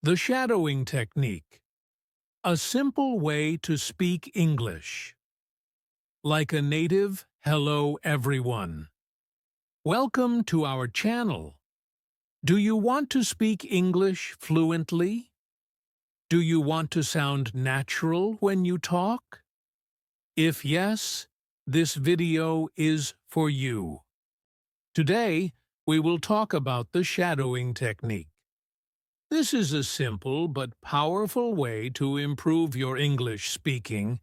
The shadowing technique. A simple way to speak English. Like a native, hello everyone. Welcome to our channel. Do you want to speak English fluently? Do you want to sound natural when you talk? If yes, this video is for you. Today, we will talk about the shadowing technique. This is a simple but powerful way to improve your English speaking.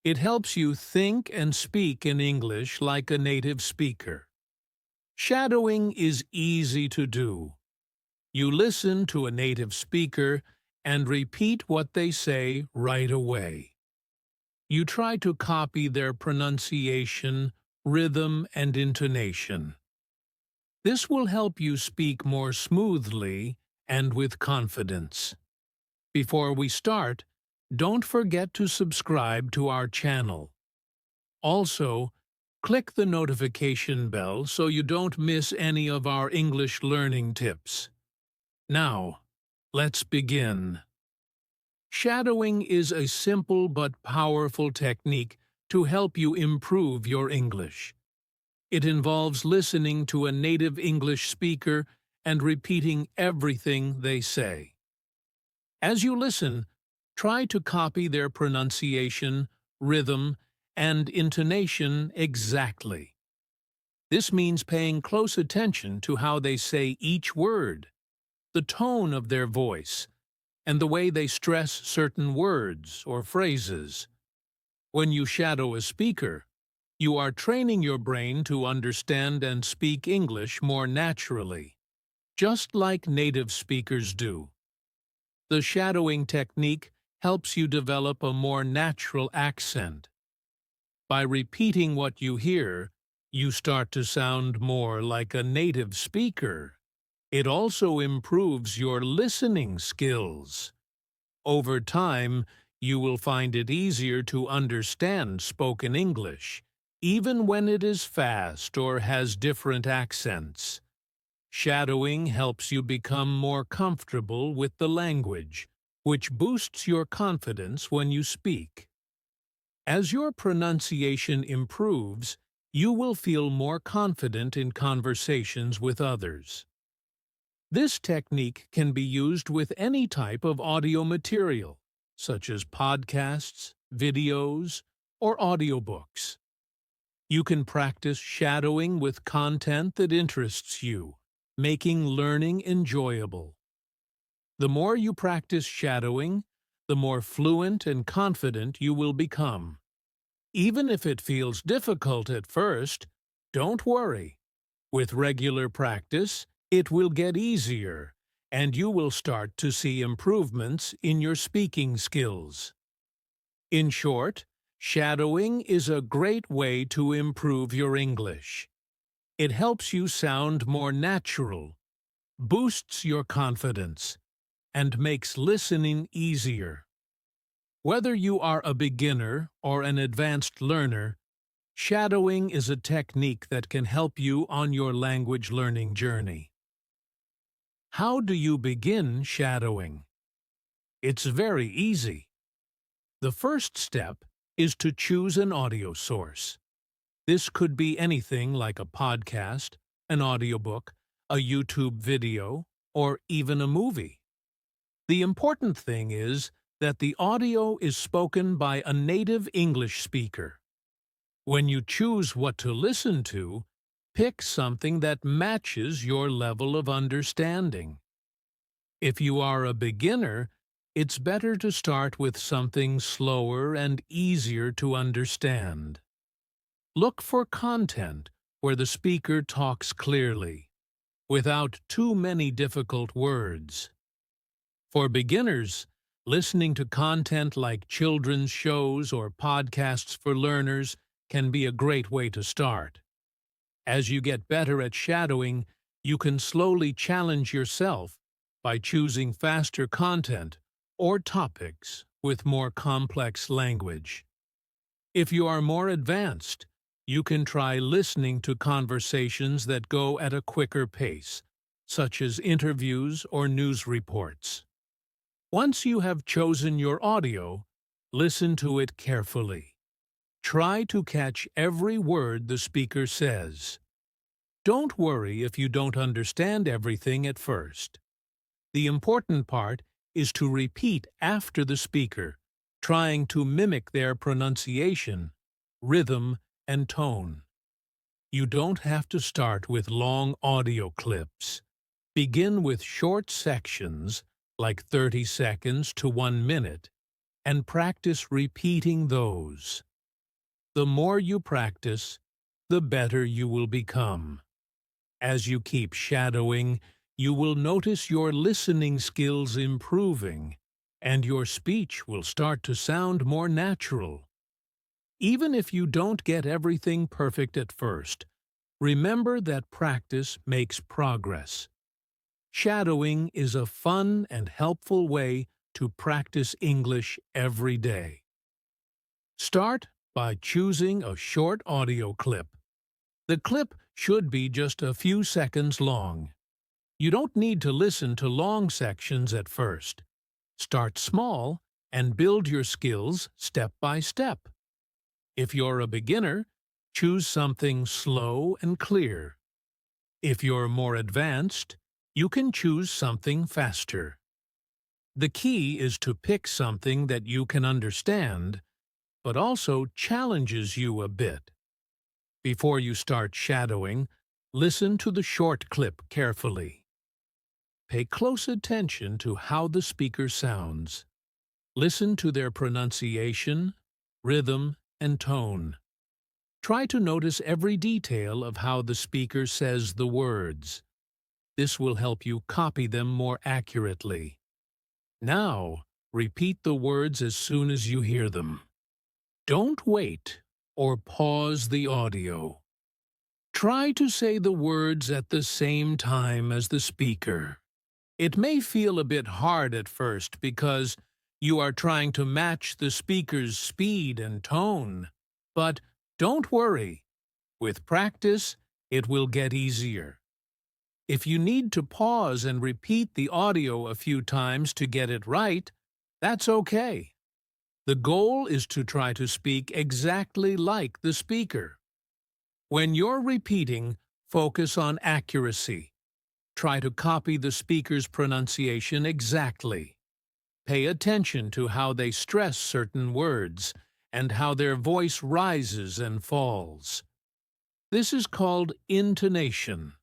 It helps you think and speak in English like a native speaker. Shadowing is easy to do. You listen to a native speaker and repeat what they say right away. You try to copy their pronunciation, rhythm, and intonation. This will help you speak more smoothly and with confidence. Before we start, don't forget to subscribe to our channel. Also, click the notification bell so you don't miss any of our English learning tips. Now, let's begin. Shadowing is a simple but powerful technique to help you improve your English. It involves listening to a native English speaker and repeating everything they say. As you listen, try to copy their pronunciation, rhythm, and intonation exactly. This means paying close attention to how they say each word, the tone of their voice, and the way they stress certain words or phrases. When you shadow a speaker, you are training your brain to understand and speak English more naturally, just like native speakers do. The shadowing technique helps you develop a more natural accent. By repeating what you hear, you start to sound more like a native speaker. It also improves your listening skills. Over time, you will find it easier to understand spoken English, even when it is fast or has different accents. Shadowing helps you become more comfortable with the language, which boosts your confidence when you speak. As your pronunciation improves, you will feel more confident in conversations with others. This technique can be used with any type of audio material, such as podcasts, videos, or audiobooks. You can practice shadowing with content that interests you, making learning enjoyable. The more you practice shadowing, the more fluent and confident you will become. Even if it feels difficult at first, don't worry. With regular practice, it will get easier, and you will start to see improvements in your speaking skills. In short, shadowing is a great way to improve your English. It helps you sound more natural, boosts your confidence, and makes listening easier. Whether you are a beginner or an advanced learner, shadowing is a technique that can help you on your language learning journey. How do you begin shadowing? It's very easy. The first step is to choose an audio source. This could be anything like a podcast, an audiobook, a YouTube video, or even a movie. The important thing is that the audio is spoken by a native English speaker. When you choose what to listen to, pick something that matches your level of understanding. If you are a beginner, it's better to start with something slower and easier to understand. Look for content where the speaker talks clearly, without too many difficult words. For beginners, listening to content like children's shows or podcasts for learners can be a great way to start. As you get better at shadowing, you can slowly challenge yourself by choosing faster content or topics with more complex language. If you are more advanced, you can try listening to conversations that go at a quicker pace, such as interviews or news reports. Once you have chosen your audio, listen to it carefully. Try to catch every word the speaker says. Don't worry if you don't understand everything at first. The important part is to repeat after the speaker, trying to mimic their pronunciation, rhythm, and tone. You don't have to start with long audio clips. Begin with short sections, like 30 seconds to 1 minute, and practice repeating those. The more you practice, the better you will become. As you keep shadowing, you will notice your listening skills improving, and your speech will start to sound more natural. Even if you don't get everything perfect at first, remember that practice makes progress. Shadowing is a fun and helpful way to practice English every day. Start by choosing a short audio clip. The clip should be just a few seconds long. You don't need to listen to long sections at first. Start small and build your skills step by step. If you're a beginner, choose something slow and clear. If you're more advanced, you can choose something faster. The key is to pick something that you can understand, but also challenges you a bit. Before you start shadowing, listen to the short clip carefully. Pay close attention to how the speaker sounds. Listen to their pronunciation, rhythm, and tone. Try to notice every detail of how the speaker says the words. This will help you copy them more accurately. Now, repeat the words as soon as you hear them. Don't wait or pause the audio. Try to say the words at the same time as the speaker. It may feel a bit hard at first because you are trying to match the speaker's speed and tone. But don't worry. With practice, it will get easier. If you need to pause and repeat the audio a few times to get it right, that's okay. The goal is to try to speak exactly like the speaker. When you're repeating, focus on accuracy. Try to copy the speaker's pronunciation exactly. Pay attention to how they stress certain words and how their voice rises and falls. This is called intonation.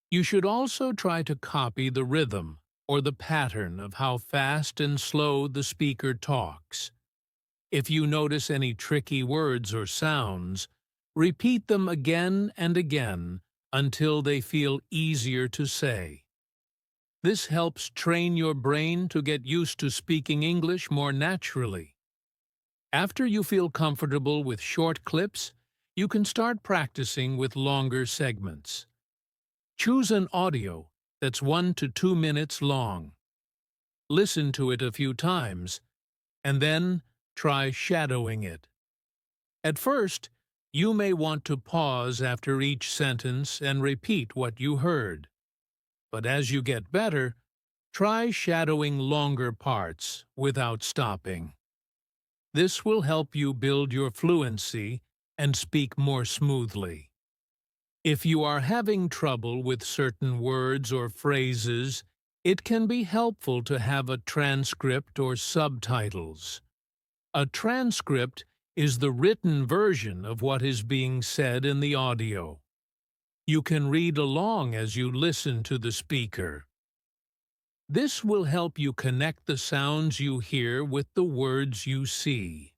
You should also try to copy the rhythm or the pattern of how fast and slow the speaker talks. If you notice any tricky words or sounds, repeat them again and again until they feel easier to say. This helps train your brain to get used to speaking English more naturally. After you feel comfortable with short clips, you can start practicing with longer segments. Choose an audio that's 1 to 2 minutes long. Listen to it a few times, and then try shadowing it. At first, you may want to pause after each sentence and repeat what you heard. But as you get better, try shadowing longer parts without stopping. This will help you build your fluency and speak more smoothly. If you are having trouble with certain words or phrases, it can be helpful to have a transcript or subtitles. A transcript is the written version of what is being said in the audio. You can read along as you listen to the speaker. This will help you connect the sounds you hear with the words you see.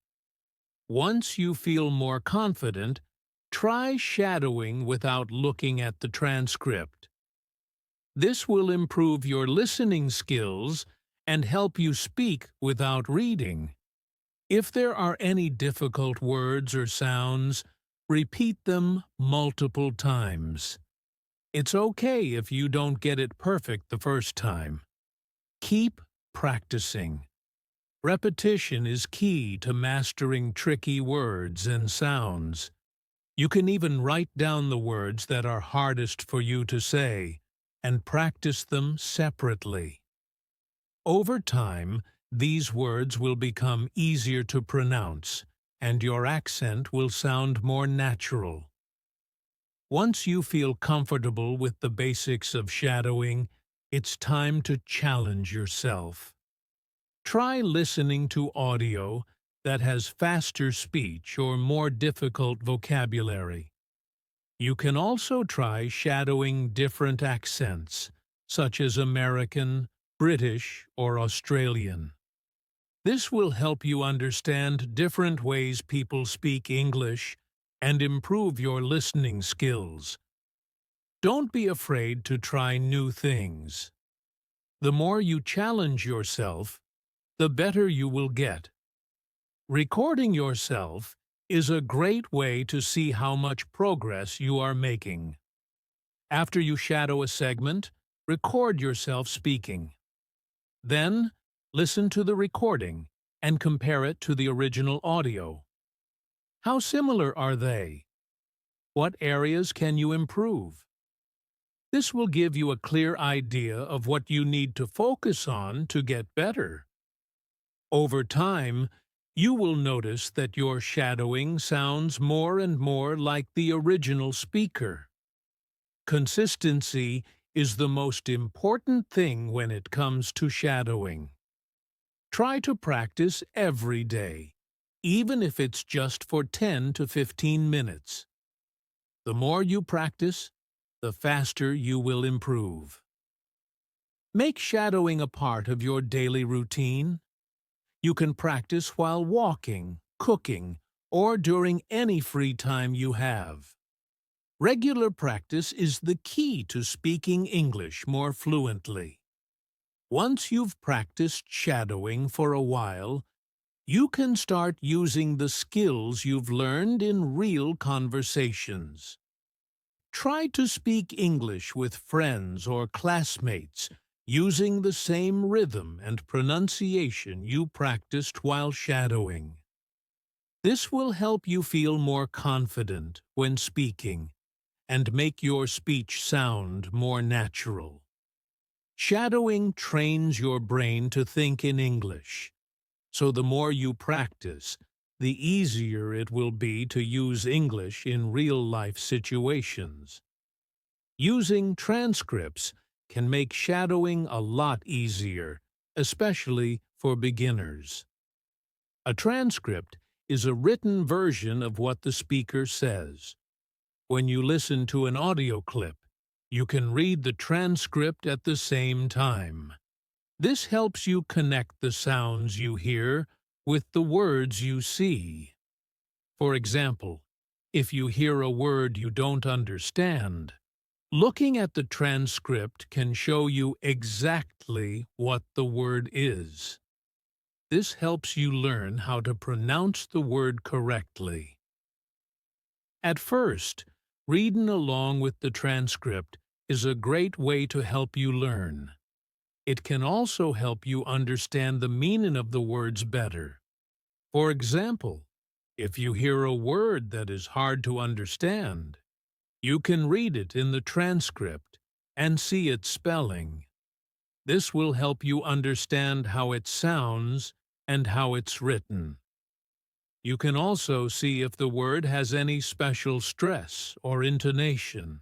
Once you feel more confident, try shadowing without looking at the transcript. This will improve your listening skills and help you speak without reading. If there are any difficult words or sounds, repeat them multiple times. It's okay if you don't get it perfect the first time. Keep practicing. Repetition is key to mastering tricky words and sounds. You can even write down the words that are hardest for you to say and practice them separately. Over time, these words will become easier to pronounce, and your accent will sound more natural. Once you feel comfortable with the basics of shadowing, it's time to challenge yourself. Try listening to audio that has faster speech or more difficult vocabulary. You can also try shadowing different accents, such as American, British, or Australian. This will help you understand different ways people speak English and improve your listening skills. Don't be afraid to try new things. The more you challenge yourself, the better you will get. Recording yourself is a great way to see how much progress you are making. After you shadow a segment, record yourself speaking. Then, listen to the recording and compare it to the original audio. How similar are they? What areas can you improve? This will give you a clear idea of what you need to focus on to get better. Over time, you will notice that your shadowing sounds more and more like the original speaker. Consistency is the most important thing when it comes to shadowing. Try to practice every day, even if it's just for 10 to 15 minutes. The more you practice, the faster you will improve. Make shadowing a part of your daily routine. You can practice while walking, cooking, or during any free time you have. Regular practice is the key to speaking English more fluently. Once you've practiced shadowing for a while, you can start using the skills you've learned in real conversations. Try to speak English with friends or classmates using the same rhythm and pronunciation you practiced while shadowing. This will help you feel more confident when speaking and make your speech sound more natural. Shadowing trains your brain to think in English, so the more you practice, the easier it will be to use English in real-life situations. Using transcripts can make shadowing a lot easier, especially for beginners. A transcript is a written version of what the speaker says. When you listen to an audio clip, you can read the transcript at the same time. This helps you connect the sounds you hear with the words you see. For example, if you hear a word you don't understand, looking at the transcript can show you exactly what the word is. This helps you learn how to pronounce the word correctly. At first, reading along with the transcript is a great way to help you learn. It can also help you understand the meaning of the words better. For example, if you hear a word that is hard to understand, you can read it in the transcript and see its spelling. This will help you understand how it sounds and how it's written. You can also see if the word has any special stress or intonation.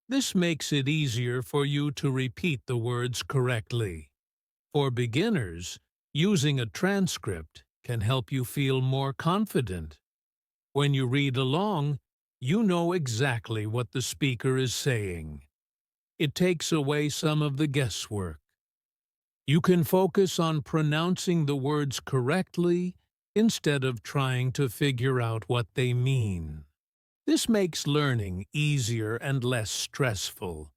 This makes it easier for you to repeat the words correctly. For beginners, using a transcript can help you feel more confident. When you read along, you know exactly what the speaker is saying. It takes away some of the guesswork. You can focus on pronouncing the words correctly instead of trying to figure out what they mean. This makes learning easier and less stressful.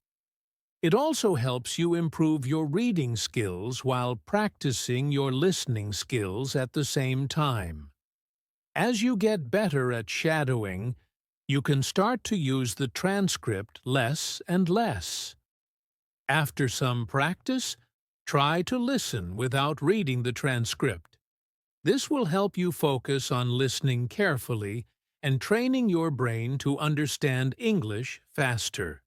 It also helps you improve your reading skills while practicing your listening skills at the same time. As you get better at shadowing, you can start to use the transcript less and less. After some practice, try to listen without reading the transcript. This will help you focus on listening carefully and training your brain to understand English faster.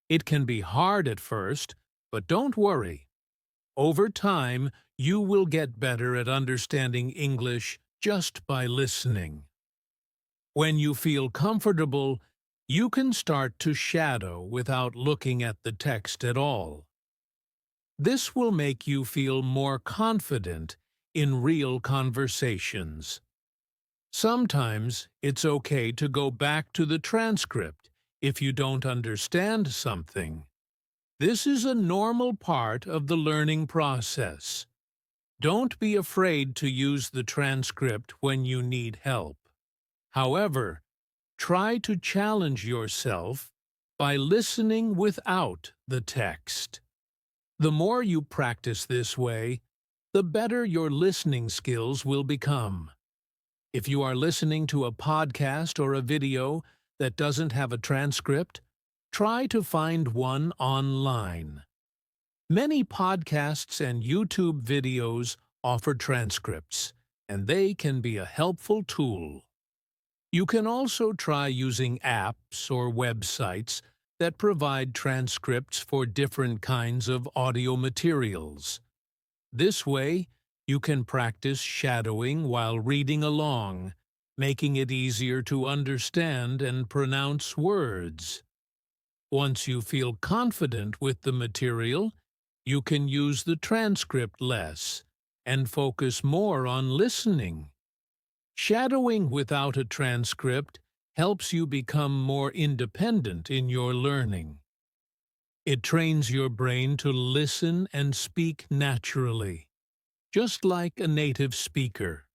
It can be hard at first, but don't worry. Over time, you will get better at understanding English just by listening. When you feel comfortable, you can start to shadow without looking at the text at all. This will make you feel more confident in real conversations. Sometimes it's okay to go back to the transcript if you don't understand something. This is a normal part of the learning process. Don't be afraid to use the transcript when you need help. However, try to challenge yourself by listening without the text. The more you practice this way, the better your listening skills will become. If you are listening to a podcast or a video that doesn't have a transcript, try to find one online. Many podcasts and YouTube videos offer transcripts, and they can be a helpful tool. You can also try using apps or websites that provide transcripts for different kinds of audio materials. This way, you can practice shadowing while reading along, making it easier to understand and pronounce words. Once you feel confident with the material, you can use the transcript less and focus more on listening. Shadowing without a transcript helps you become more independent in your learning. It trains your brain to listen and speak naturally, just like a native speaker.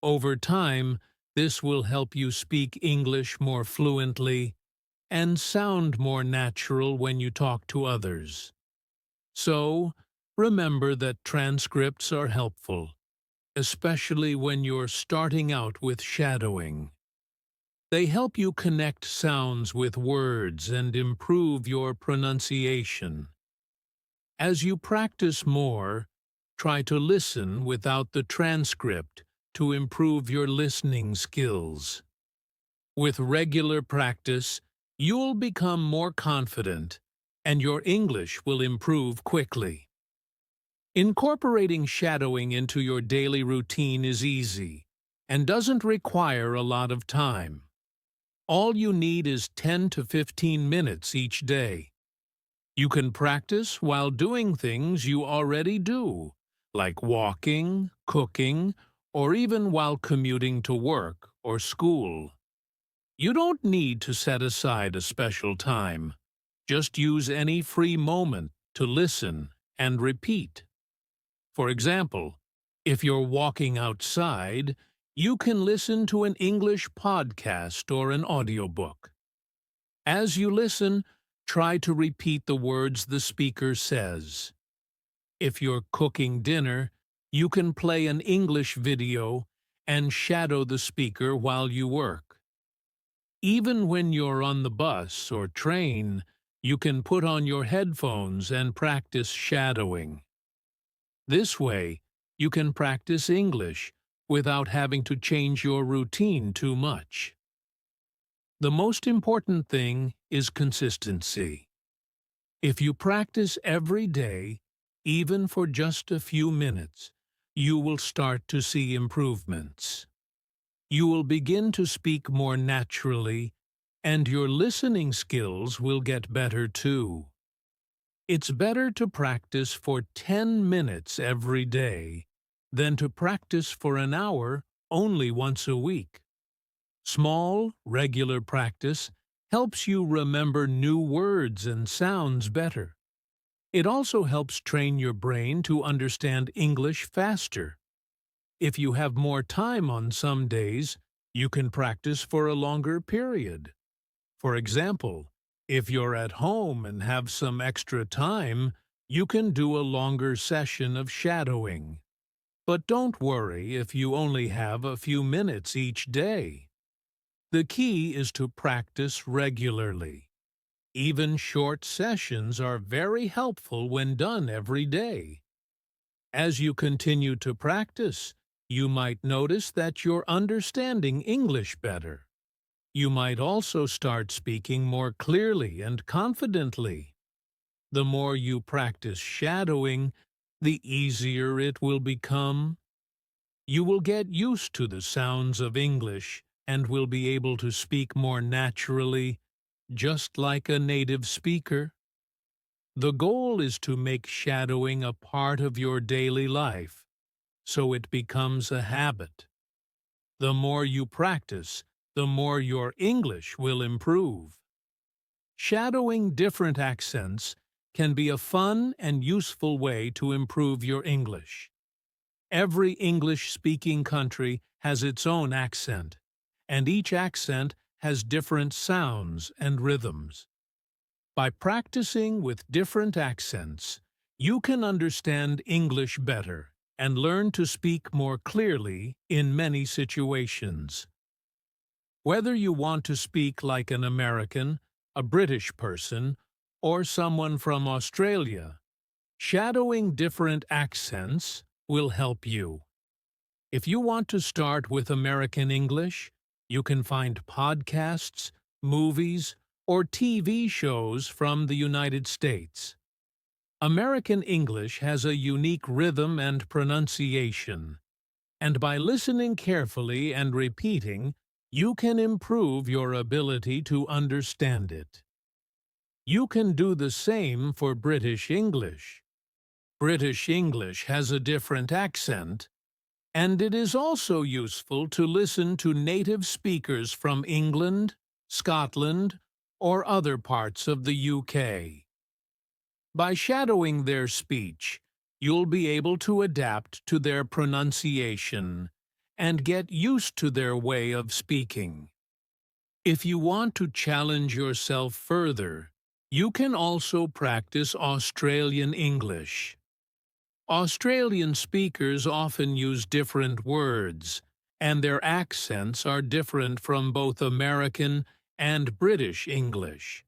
Over time, this will help you speak English more fluently and sound more natural when you talk to others. So, remember that transcripts are helpful, especially when you're starting out with shadowing. They help you connect sounds with words and improve your pronunciation. As you practice more, try to listen without the transcript to improve your listening skills. With regular practice, you'll become more confident, and your English will improve quickly. Incorporating shadowing into your daily routine is easy and doesn't require a lot of time. All you need is 10 to 15 minutes each day. You can practice while doing things you already do, like walking, cooking, or even while commuting to work or school. You don't need to set aside a special time. Just use any free moment to listen and repeat. For example, if you're walking outside, you can listen to an English podcast or an audiobook. As you listen, try to repeat the words the speaker says. If you're cooking dinner, you can play an English video and shadow the speaker while you work. Even when you're on the bus or train, you can put on your headphones and practice shadowing. This way, you can practice English without having to change your routine too much. The most important thing is consistency. If you practice every day, even for just a few minutes, you will start to see improvements. You will begin to speak more naturally, and your listening skills will get better too. It's better to practice for 10 minutes every day than to practice for an hour only once a week. Small, regular practice helps you remember new words and sounds better. It also helps train your brain to understand English faster. If you have more time on some days, you can practice for a longer period. For example, if you're at home and have some extra time, you can do a longer session of shadowing. But don't worry if you only have a few minutes each day. The key is to practice regularly. Even short sessions are very helpful when done every day. As you continue to practice, you might notice that you're understanding English better. You might also start speaking more clearly and confidently. The more you practice shadowing, the easier it will become. You will get used to the sounds of English and will be able to speak more naturally, just like a native speaker. The goal is to make shadowing a part of your daily life, so it becomes a habit. The more you practice, the more your English will improve. Shadowing different accents can be a fun and useful way to improve your English. Every English-speaking country has its own accent, and each accent has different sounds and rhythms. By practicing with different accents, you can understand English better and learn to speak more clearly in many situations. Whether you want to speak like an American, a British person, or someone from Australia, shadowing different accents will help you. If you want to start with American English, you can find podcasts, movies, or TV shows from the United States. American English has a unique rhythm and pronunciation, and by listening carefully and repeating, you can improve your ability to understand it. You can do the same for British English. British English has a different accent, and it is also useful to listen to native speakers from England, Scotland, or other parts of the UK. By shadowing their speech, you'll be able to adapt to their pronunciation and get used to their way of speaking. If you want to challenge yourself further, you can also practice Australian English. Australian speakers often use different words, and their accents are different from both American and British English.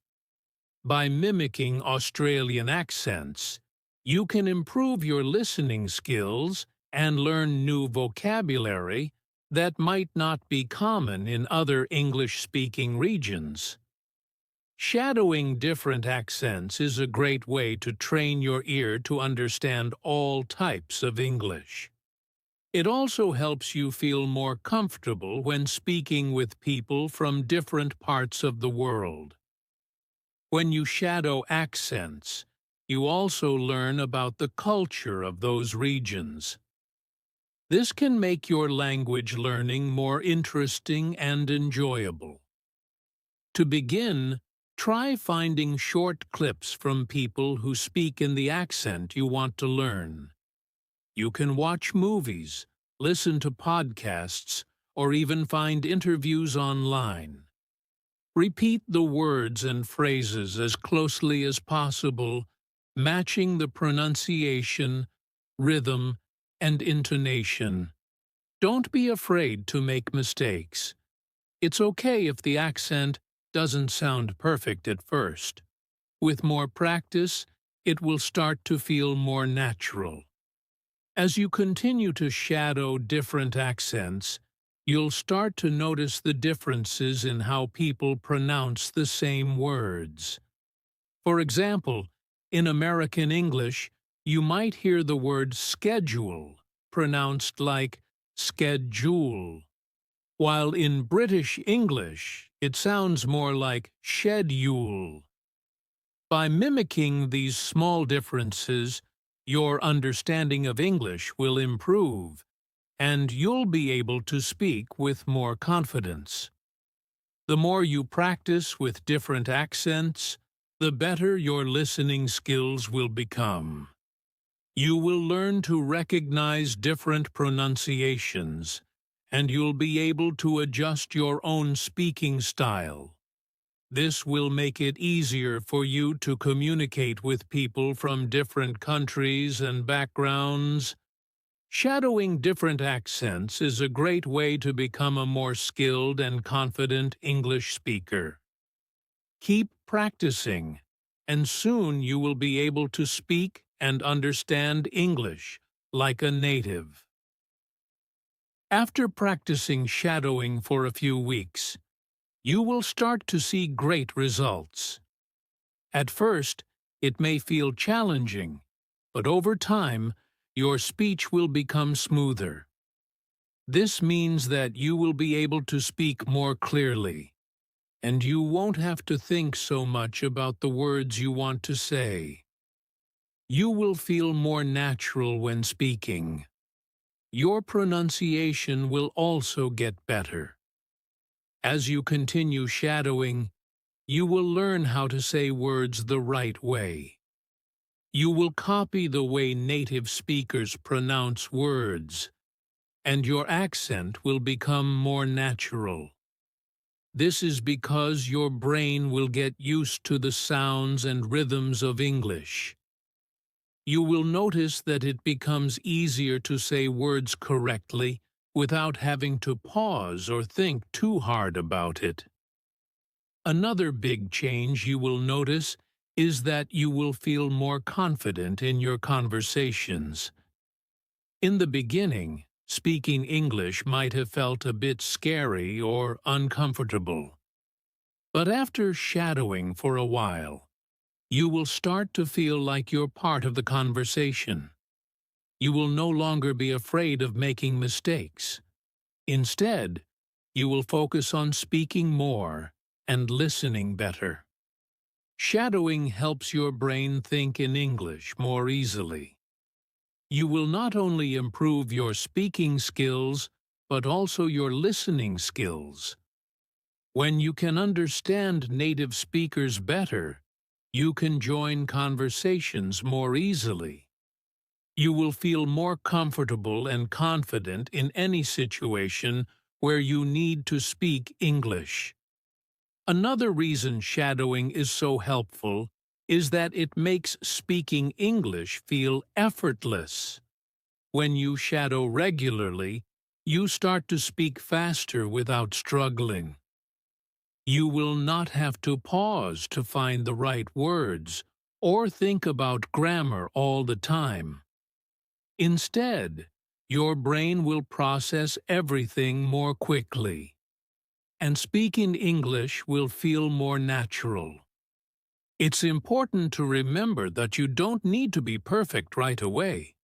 By mimicking Australian accents, you can improve your listening skills and learn new vocabulary that might not be common in other English-speaking regions. Shadowing different accents is a great way to train your ear to understand all types of English. It also helps you feel more comfortable when speaking with people from different parts of the world. When you shadow accents, you also learn about the culture of those regions. This can make your language learning more interesting and enjoyable. To begin, try finding short clips from people who speak in the accent you want to learn. You can watch movies, listen to podcasts, or even find interviews online. Repeat the words and phrases as closely as possible, matching the pronunciation, rhythm, and intonation. Don't be afraid to make mistakes. It's okay if the accent doesn't sound perfect at first. With more practice, it will start to feel more natural. As you continue to shadow different accents, you'll start to notice the differences in how people pronounce the same words. For example, in American English, you might hear the word schedule pronounced like schedule, while in British English it sounds more like schedule. By mimicking these small differences, your understanding of English will improve, and you'll be able to speak with more confidence. The more you practice with different accents, the better your listening skills will become. You will learn to recognize different pronunciations, and you'll be able to adjust your own speaking style. This will make it easier for you to communicate with people from different countries and backgrounds. Shadowing different accents is a great way to become a more skilled and confident English speaker. Keep practicing, and soon you will be able to speak and understand English like a native. After practicing shadowing for a few weeks, you will start to see great results. At first, it may feel challenging, but over time, your speech will become smoother. This means that you will be able to speak more clearly, and you won't have to think so much about the words you want to say. You will feel more natural when speaking. Your pronunciation will also get better. As you continue shadowing, you will learn how to say words the right way. You will copy the way native speakers pronounce words, and your accent will become more natural. This is because your brain will get used to the sounds and rhythms of English. You will notice that it becomes easier to say words correctly without having to pause or think too hard about it. Another big change you will notice is that you will feel more confident in your conversations. In the beginning, speaking English might have felt a bit scary or uncomfortable. But after shadowing for a while, you will start to feel like you're part of the conversation. You will no longer be afraid of making mistakes. Instead, you will focus on speaking more and listening better. Shadowing helps your brain think in English more easily. You will not only improve your speaking skills, but also your listening skills. When you can understand native speakers better, you can join conversations more easily. You will feel more comfortable and confident in any situation where you need to speak English. Another reason shadowing is so helpful is that it makes speaking English feel effortless. When you shadow regularly, you start to speak faster without struggling. You will not have to pause to find the right words or think about grammar all the time. Instead, your brain will process everything more quickly, and speaking English will feel more natural. It's important to remember that you don't need to be perfect right away.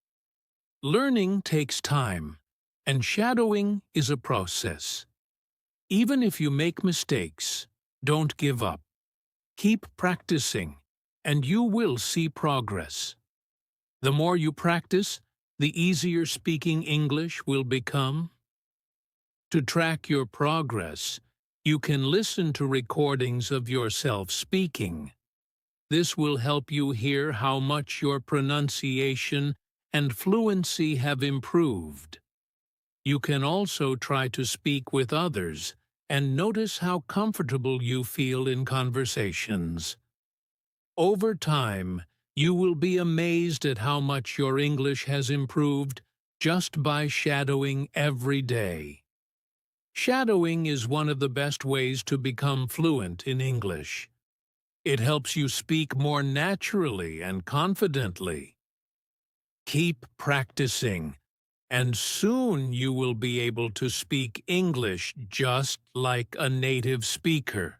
Learning takes time, and shadowing is a process. Even if you make mistakes, don't give up. Keep practicing, and you will see progress. The more you practice, the easier speaking English will become. To track your progress, you can listen to recordings of yourself speaking. This will help you hear how much your pronunciation and fluency have improved. You can also try to speak with others and notice how comfortable you feel in conversations. Over time, you will be amazed at how much your English has improved just by shadowing every day. Shadowing is one of the best ways to become fluent in English. It helps you speak more naturally and confidently. Keep practicing, and soon you will be able to speak English just like a native speaker.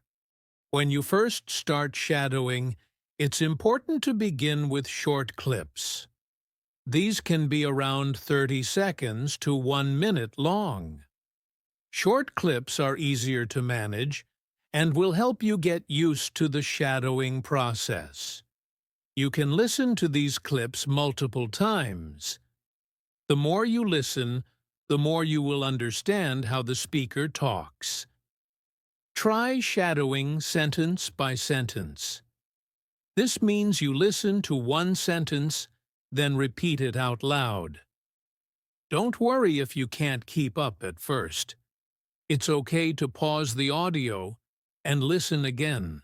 When you first start shadowing, it's important to begin with short clips. These can be around 30 seconds to 1 minute long. Short clips are easier to manage and will help you get used to the shadowing process. You can listen to these clips multiple times. The more you listen, the more you will understand how the speaker talks. Try shadowing sentence by sentence. This means you listen to one sentence, then repeat it out loud. Don't worry if you can't keep up at first. It's okay to pause the audio and listen again.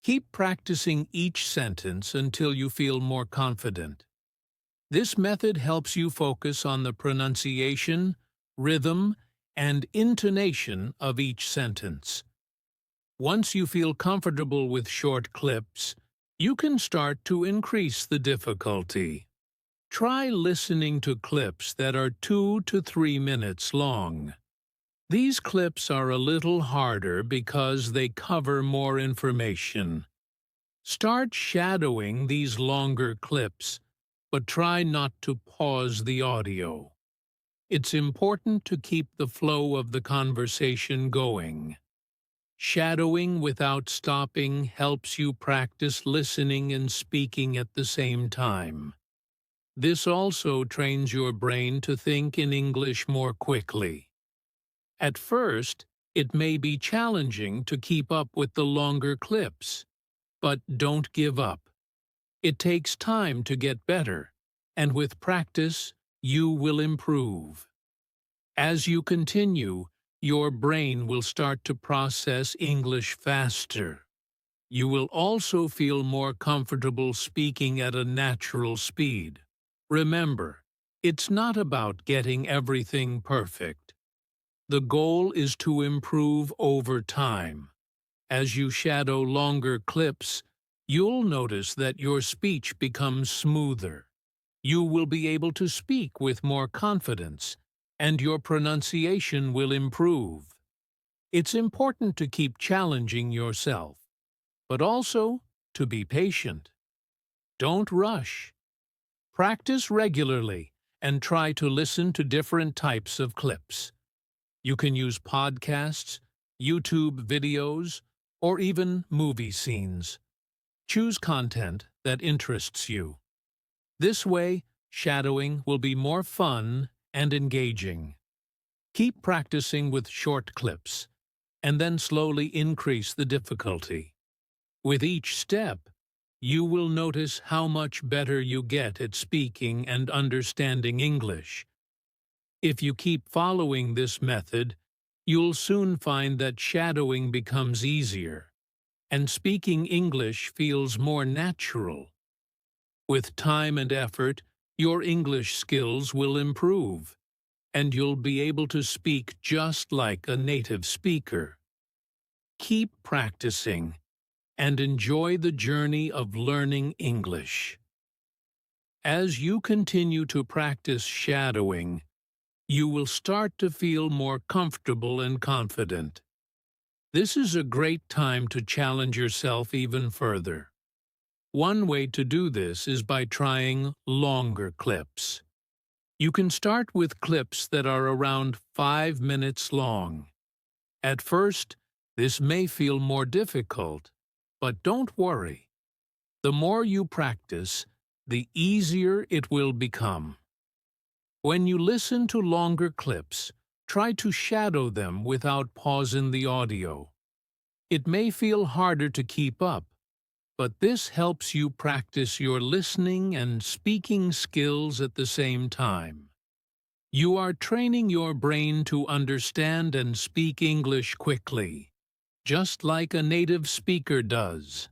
Keep practicing each sentence until you feel more confident. This method helps you focus on the pronunciation, rhythm, and intonation of each sentence. Once you feel comfortable with short clips, you can start to increase the difficulty. Try listening to clips that are 2 to 3 minutes long. These clips are a little harder because they cover more information. Start shadowing these longer clips but try not to pause the audio. It's important to keep the flow of the conversation going. Shadowing without stopping helps you practice listening and speaking at the same time. This also trains your brain to think in English more quickly. At first, it may be challenging to keep up with the longer clips, but don't give up. It takes time to get better, and with practice, you will improve. As you continue, your brain will start to process English faster. You will also feel more comfortable speaking at a natural speed. Remember, it's not about getting everything perfect. The goal is to improve over time. As you shadow longer clips, you'll notice that your speech becomes smoother. You will be able to speak with more confidence, and your pronunciation will improve. It's important to keep challenging yourself, but also to be patient. Don't rush. Practice regularly and try to listen to different types of clips. You can use podcasts, YouTube videos, or even movie scenes. Choose content that interests you. This way, shadowing will be more fun and engaging. Keep practicing with short clips, and then slowly increase the difficulty. With each step, you will notice how much better you get at speaking and understanding English. If you keep following this method, you'll soon find that shadowing becomes easier, and speaking English feels more natural. With time and effort, your English skills will improve, and you'll be able to speak just like a native speaker. Keep practicing, and enjoy the journey of learning English. As you continue to practice shadowing, you will start to feel more comfortable and confident. This is a great time to challenge yourself even further. One way to do this is by trying longer clips. You can start with clips that are around 5 minutes long. At first, this may feel more difficult, but don't worry. The more you practice, the easier it will become. When you listen to longer clips, try to shadow them without pausing the audio. It may feel harder to keep up, but this helps you practice your listening and speaking skills at the same time. You are training your brain to understand and speak English quickly, just like a native speaker does.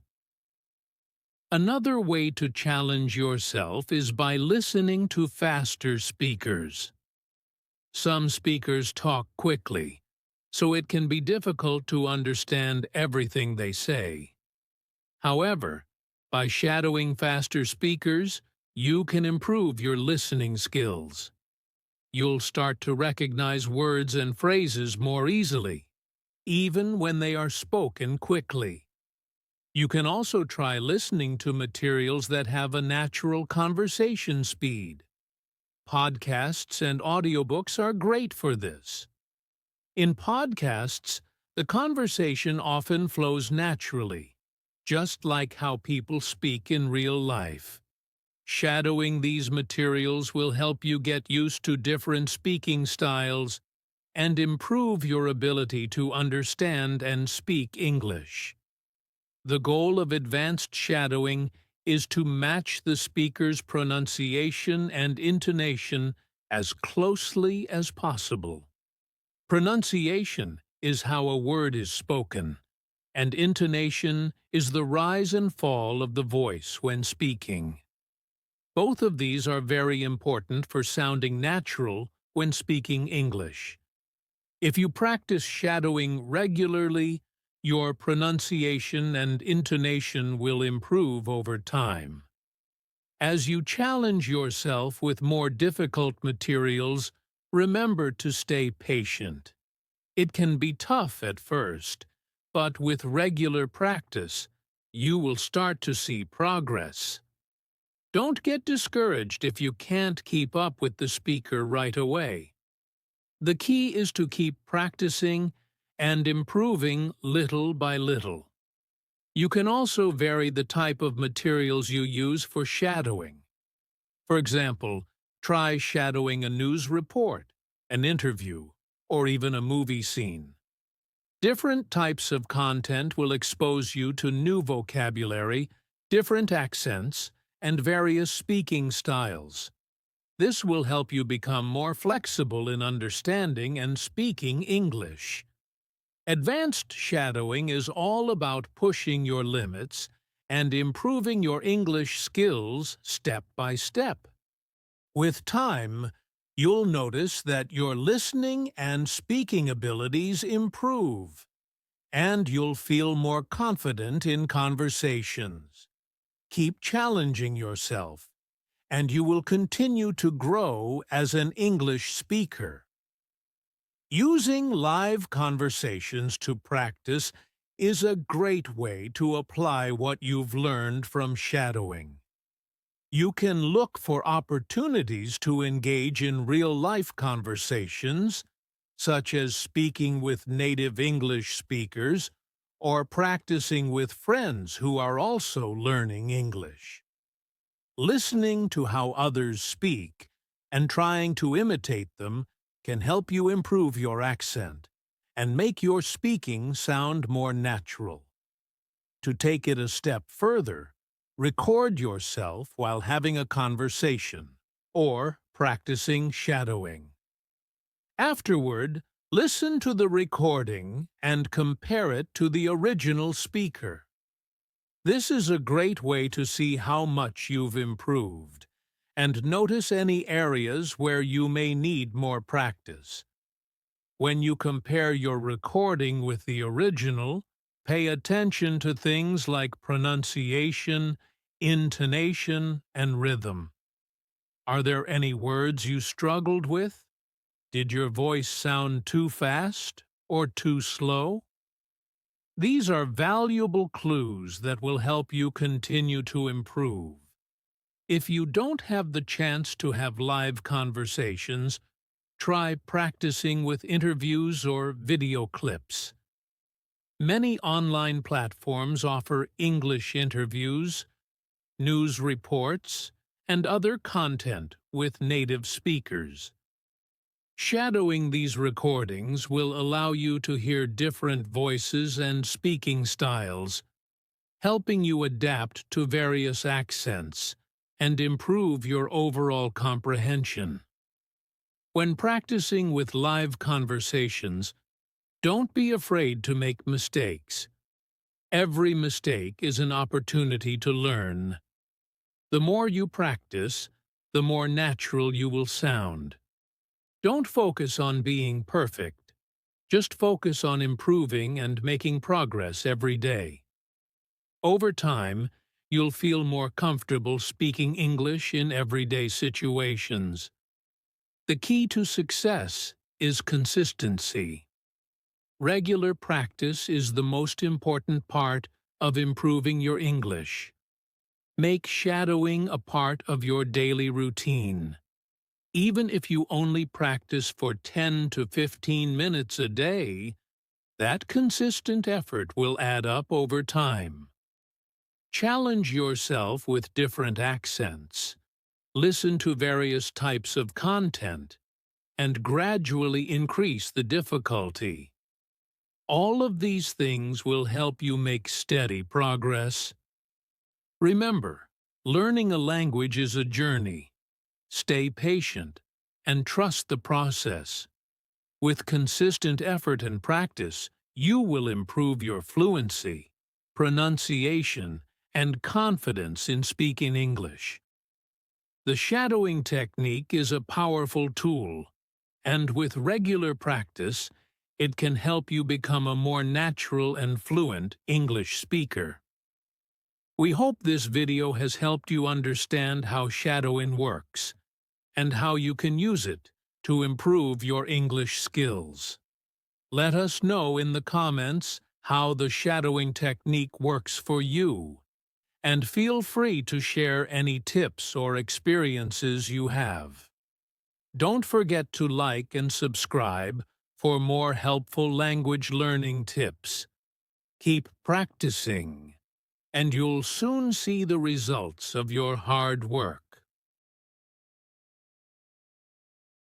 Another way to challenge yourself is by listening to faster speakers. Some speakers talk quickly, so it can be difficult to understand everything they say. However, by shadowing faster speakers, you can improve your listening skills. You'll start to recognize words and phrases more easily, even when they are spoken quickly. You can also try listening to materials that have a natural conversation speed. Podcasts and audiobooks are great for this. In podcasts, the conversation often flows naturally, just like how people speak in real life. Shadowing these materials will help you get used to different speaking styles and improve your ability to understand and speak English. The goal of advanced shadowing is to match the speaker's pronunciation and intonation as closely as possible. Pronunciation is how a word is spoken, and intonation is the rise and fall of the voice when speaking. Both of these are very important for sounding natural when speaking English. If you practice shadowing regularly, your pronunciation and intonation will improve over time. As you challenge yourself with more difficult materials, remember to stay patient. It can be tough at first, but with regular practice, you will start to see progress. Don't get discouraged if you can't keep up with the speaker right away. The key is to keep practicing and improving little by little. You can also vary the type of materials you use for shadowing. For example, try shadowing a news report, an interview, or even a movie scene. Different types of content will expose you to new vocabulary, different accents, and various speaking styles. This will help you become more flexible in understanding and speaking English. Advanced shadowing is all about pushing your limits and improving your English skills step by step. With time, you'll notice that your listening and speaking abilities improve, and you'll feel more confident in conversations. Keep challenging yourself, and you will continue to grow as an English speaker. Using live conversations to practice is a great way to apply what you've learned from shadowing. You can look for opportunities to engage in real-life conversations, such as speaking with native English speakers or practicing with friends who are also learning English. Listening to how others speak and trying to imitate them can help you improve your accent and make your speaking sound more natural. To take it a step further, record yourself while having a conversation or practicing shadowing. Afterward, listen to the recording and compare it to the original speaker. This is a great way to see how much you've improved and notice any areas where you may need more practice. When you compare your recording with the original, pay attention to things like pronunciation, intonation, and rhythm. Are there any words you struggled with? Did your voice sound too fast or too slow? These are valuable clues that will help you continue to improve. If you don't have the chance to have live conversations, try practicing with interviews or video clips. Many online platforms offer English interviews, news reports, and other content with native speakers. Shadowing these recordings will allow you to hear different voices and speaking styles, helping you adapt to various accents and improve your overall comprehension. When practicing with live conversations, don't be afraid to make mistakes. Every mistake is an opportunity to learn. The more you practice, the more natural you will sound. Don't focus on being perfect. Just focus on improving and making progress every day. Over time, you'll feel more comfortable speaking English in everyday situations. The key to success is consistency. Regular practice is the most important part of improving your English. Make shadowing a part of your daily routine. Even if you only practice for 10 to 15 minutes a day, that consistent effort will add up over time. Challenge yourself with different accents. Listen to various types of content, and gradually increase the difficulty. All of these things will help you make steady progress. Remember, learning a language is a journey. Stay patient and trust the process. With consistent effort and practice, you will improve your fluency, pronunciation, and confidence in speaking English. The shadowing technique is a powerful tool, and with regular practice, it can help you become a more natural and fluent English speaker. We hope this video has helped you understand how shadowing works and how you can use it to improve your English skills. Let us know in the comments how the shadowing technique works for you, and feel free to share any tips or experiences you have. Don't forget to like and subscribe for more helpful language learning tips. Keep practicing, and you'll soon see the results of your hard work.